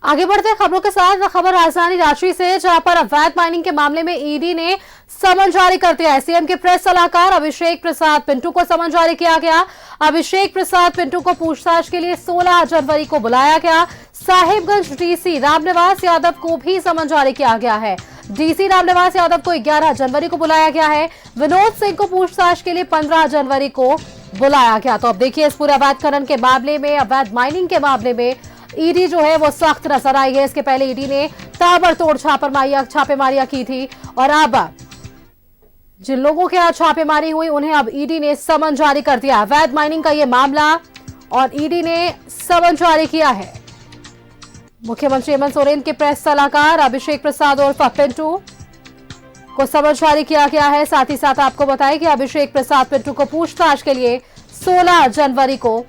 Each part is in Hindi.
आगे बढ़ते हैं खबरों के साथ। खबर राजधानी रांची से, जहां पर अवैध माइनिंग के मामले में ईडी ने समन जारी कर दिया है। सीएम के प्रेस सलाहकार अभिषेक प्रसाद पिंटू को समन जारी किया गया। अभिषेक प्रसाद पिंटू को पूछताछ के लिए 16 जनवरी को बुलाया गया। साहिबगंज डीसी रामनिवास यादव को भी समन जारी किया गया है। डीसी रामनिवास यादव को 11 जनवरी को बुलाया गया है। विनोद सिंह को पूछताछ के लिए 15 जनवरी को बुलाया गया। तो अब देखिए, इस पूरे अवैध खनन के मामले में, अवैध माइनिंग के मामले में ईडी जो है वो सख्त नजर आई है। इसके पहले ईडी ने ताबड़तोड़ छापेमारियां की थी, और अब जिन लोगों के यहाँ छापेमारी हुई उन्हें अब ईडी ने समन जारी कर दिया। अवैध माइनिंग का ये मामला, और ईडी ने समन जारी किया है। मुख्यमंत्री हेमंत सोरेन के प्रेस सलाहकार अभिषेक प्रसाद उर्फ पिंटू को समन जारी किया गया है। साथ ही साथ आपको बताएं कि अभिषेक प्रसाद पिंटू को पूछताछ के लिए 16 जनवरी को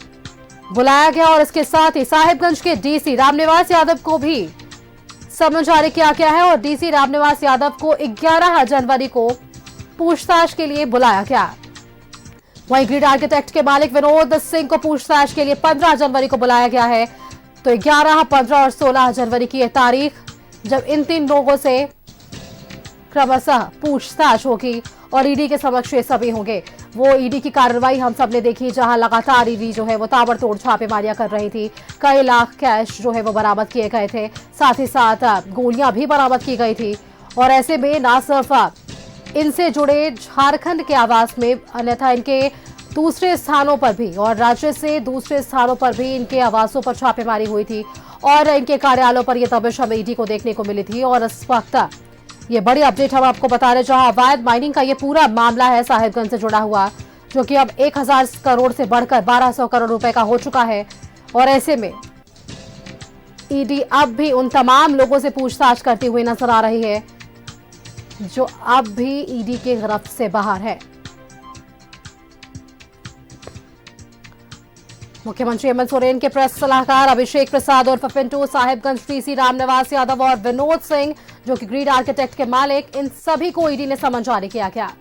बुलाया गया, और इसके साथ ही साहिबगंज के डीसी रामनिवास यादव को भी समन जारी किया गया है, और डीसी रामनिवास यादव को 11 जनवरी को पूछताछ के लिए बुलाया गया। वहीं ग्रिड आर्किटेक्ट के मालिक विनोद सिंह को पूछताछ के लिए 15 जनवरी को बुलाया गया है। तो 11, 15 और 16 जनवरी की यह तारीख, जब इन 3 लोगों से क्रमशः पूछताछ होगी और ईडी के समक्ष ये सभी होंगे। वो ईडी की कार्रवाई हम सब ने देखी, जहां लगातार ईडी जो है वो ताबड़तोड़ छापेमारियां कर रही थी। कई लाख कैश जो है वो बरामद किए गए थे, साथ ही साथ गोलियां भी बरामद की गई थी। और ऐसे में न सिर्फ इनसे जुड़े झारखंड के आवास में, अन्यथा इनके दूसरे स्थानों पर भी, और राज्य से दूसरे स्थानों पर भी इनके आवासों पर छापेमारी हुई थी, और इनके कार्यालयों पर यह दबिश हमें ईडी को देखने को मिली थी। और इस वक्त ये बड़ी अपडेट हम आपको बता रहे, जहां अवैध माइनिंग का ये पूरा मामला है साहिबगंज से जुड़ा हुआ, जो कि अब 1000 करोड़ से बढ़कर 1200 करोड़ रुपए का हो चुका है। और ऐसे में ईडी अब भी उन तमाम लोगों से पूछताछ करती हुई नजर आ रही है जो अब भी ईडी के गिरफ्त से बाहर है। मुख्यमंत्री हेमंत सोरेन के प्रेस सलाहकार अभिषेक प्रसाद उर्फ पिंटू, साहिबगंज डीसी रामनिवास यादव और विनोद सिंह जो कि ग्रिड आर्किटेक्ट के मालिक, इन सभी को ईडी ने समन जारी किया गया।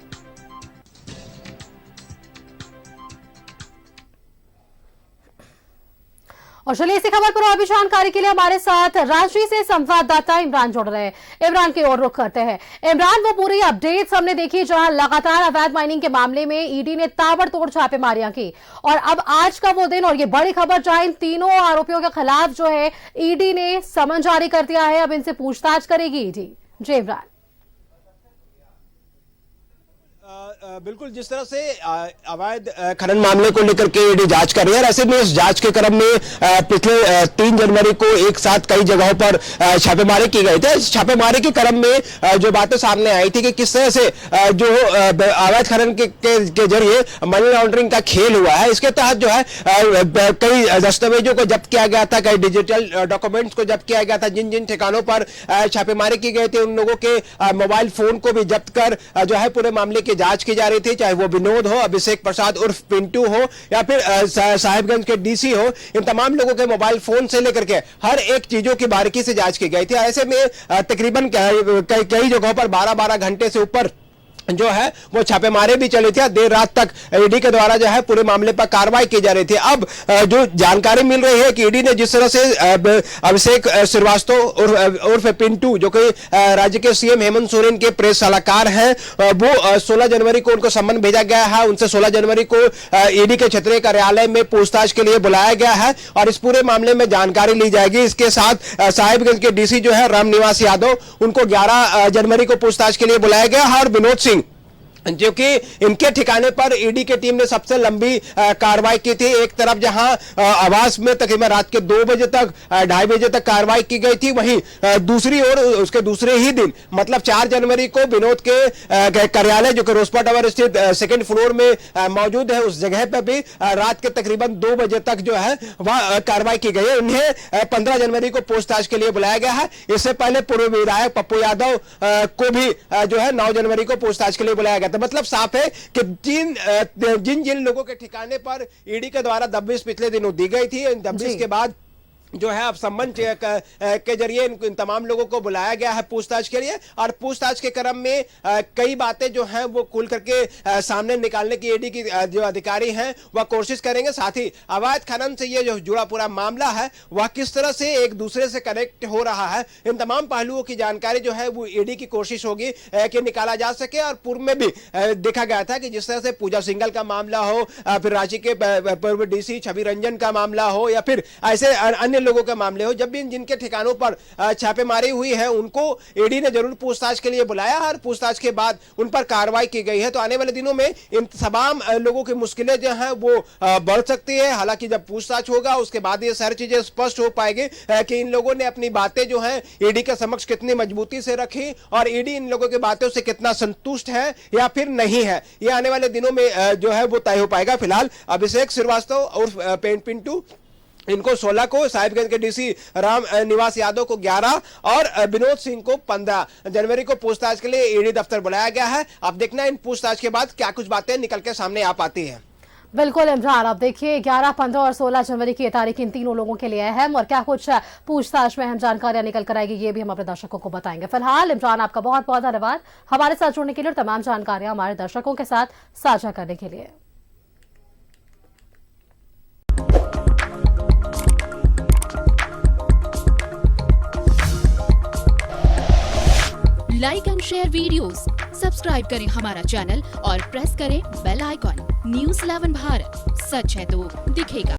और चलिए इसी खबर पर और भी जानकारी के लिए हमारे साथ रांची से संवाददाता इमरान जुड़ रहे हैं। इमरान की ओर रुख करते हैं। इमरान, वो पूरी अपडेट्स हमने देखी जहां लगातार अवैध माइनिंग के मामले में ईडी ने ताबड़तोड़ छापेमारियां की, और अब आज का वो दिन और ये बड़ी खबर जहां इन तीनों आरोपियों के खिलाफ जो है ईडी ने समन जारी कर दिया है। अब इनसे पूछताछ करेगी ईडी। जी इमरान। बिल्कुल, जिस तरह से अवैध खनन मामले को लेकर के ईडी जांच कर रही है, ऐसे में इस जांच के क्रम में पिछले 3 जनवरी को एक साथ कई जगहों पर छापेमारी की गई थी। इस छापेमारी के क्रम में जो बातें सामने आई थी कि किस तरह से जो अवैध खनन के जरिए मनी लॉन्ड्रिंग का खेल हुआ है, इसके तहत जो है कई दस्तावेजों को जब्त किया गया था, कई डिजिटल डॉक्यूमेंट्स को जब्त किया गया था। जिन जिन ठिकानों पर छापेमारी की गई थी उन लोगों के मोबाइल फोन को भी जब्त कर जो है पूरे मामले की जांच की जा रही थी, चाहे वो विनोद हो, अभिषेक प्रसाद उर्फ पिंटू हो, या फिर साहिबगंज के डीसी हो। इन तमाम लोगों के मोबाइल फोन से लेकर के हर एक चीजों की बारीकी से जांच की गई थी। ऐसे में तकरीबन कई जगहों पर 12-12 घंटे से ऊपर जो है वो छापेमारी भी चली थी। देर रात तक ईडी के द्वारा जो है पूरे मामले पर कार्रवाई की जा रही थी। अब जो जानकारी मिल रही है कि ईडी ने जिस तरह से अभिषेक श्रीवास्तव उर्फ पिंटू, जो कि राज्य के सीएम हेमंत सोरेन के प्रेस सलाहकार हैं, वो 16 जनवरी को उनको सम्मन भेजा गया है। उनसे 16 जनवरी को ईडी के क्षेत्रीय कार्यालय में पूछताछ के लिए बुलाया गया है, और इस पूरे मामले में जानकारी ली जाएगी। इसके साथ साहिबगंज के डीसी जो है रामनिवास यादव, उनको 11 जनवरी को पूछताछ के लिए बुलाया गया है, और विनोद सिंह जो कि इनके ठिकाने पर ईडी की टीम ने सबसे लंबी कार्रवाई की थी। एक तरफ जहां आवास में तकरीबन रात के 2 बजे तक 2:30 बजे तक कार्रवाई की गई थी, वहीं दूसरी ओर उसके दूसरे ही दिन मतलब 4 जनवरी को विनोद के कार्यालय जो कि रोसपा टावर स्थित 2nd फ्लोर में मौजूद है, उस जगह पर भी रात के तकरीबन 2 बजे तक जो है वह कार्रवाई की गई है। उन्हें 15 जनवरी को पूछताछ के लिए बुलाया गया है। इससे पहले पूर्व विधायक पप्पू यादव को भी जो है 9 जनवरी को पूछताछ के लिए बुलाया गया। तो मतलब साफ है कि जिन लोगों के ठिकाने पर ईडी के द्वारा दबिश पिछले दिनों दी गई थी, दबिश के बाद जो है अब संबंध के जरिए इन तमाम लोगों को बुलाया गया है पूछताछ के लिए, और पूछताछ के क्रम में कई बातें जो हैं वो खुल करके सामने निकालने की ईडी की जो अधिकारी हैं वह कोशिश करेंगे। साथ ही अवैध खनन से ये जो जुड़ा पूरा मामला है वह किस तरह से एक दूसरे से कनेक्ट हो रहा है, इन तमाम पहलुओं की जानकारी जो है वो ईडी की कोशिश होगी कि निकाला जा सके। और पूर्व में भी देखा गया था कि जिस तरह से पूजा सिंघल का मामला हो, फिर रांची के पूर्व डीसी छवि रंजन का मामला हो, या फिर ऐसे अन्य लोगों के मामले हो, जब भी जिनके ठिकानों पर छापेमारी हुई है उनको ईडी ने जरूर पूछताछ के लिए बुलाया और पूछताछ के बाद उन पर कार्रवाई की गई है। तो आने वाले दिनों में इन तमाम लोगों की मुश्किलें जो हैं वो बढ़ सकती है। हालांकि जब पूछताछ होगा उसके बाद ये सारी चीजें स्पष्ट हो पाएगी कि इन लोगों ने अपनी बातें जो हैं ईडी के समक्ष कितनी मजबूती से रखी और ईडी इन लोगों की बातों से कितना संतुष्ट है या फिर नहीं है, ये आने वाले दिनों में जो है वो तय हो पाएगा। फिलहाल अभिषेक श्रीवास्तव और पिंटू इनको 16 को, साहिबगंज के डीसी राम निवास यादव को 11 और विनोद सिंह को 15 जनवरी को पूछताछ के लिए ईडी दफ्तर बुलाया गया है। अब देखना इन पूछताछ के बाद क्या कुछ बातें निकल के सामने आ पाती है। बिल्कुल इमरान, अब देखिए 11, 15 और 16 जनवरी की ये तारीख इन तीनों लोगों के लिए अहम, और क्या कुछ पूछताछ में अहम जानकारियां निकल कर आएगी ये भी हम अपने दर्शकों को बताएंगे। फिलहाल इमरान, आपका बहुत बहुत धन्यवाद हमारे साथ जुड़ने के लिए और तमाम जानकारियां हमारे दर्शकों के साथ साझा करने के लिए। Like and share videos, subscribe करें हमारा चैनल और प्रेस करें बेल आइकॉन। न्यूज़ 11 भारत, सच है तो दिखेगा।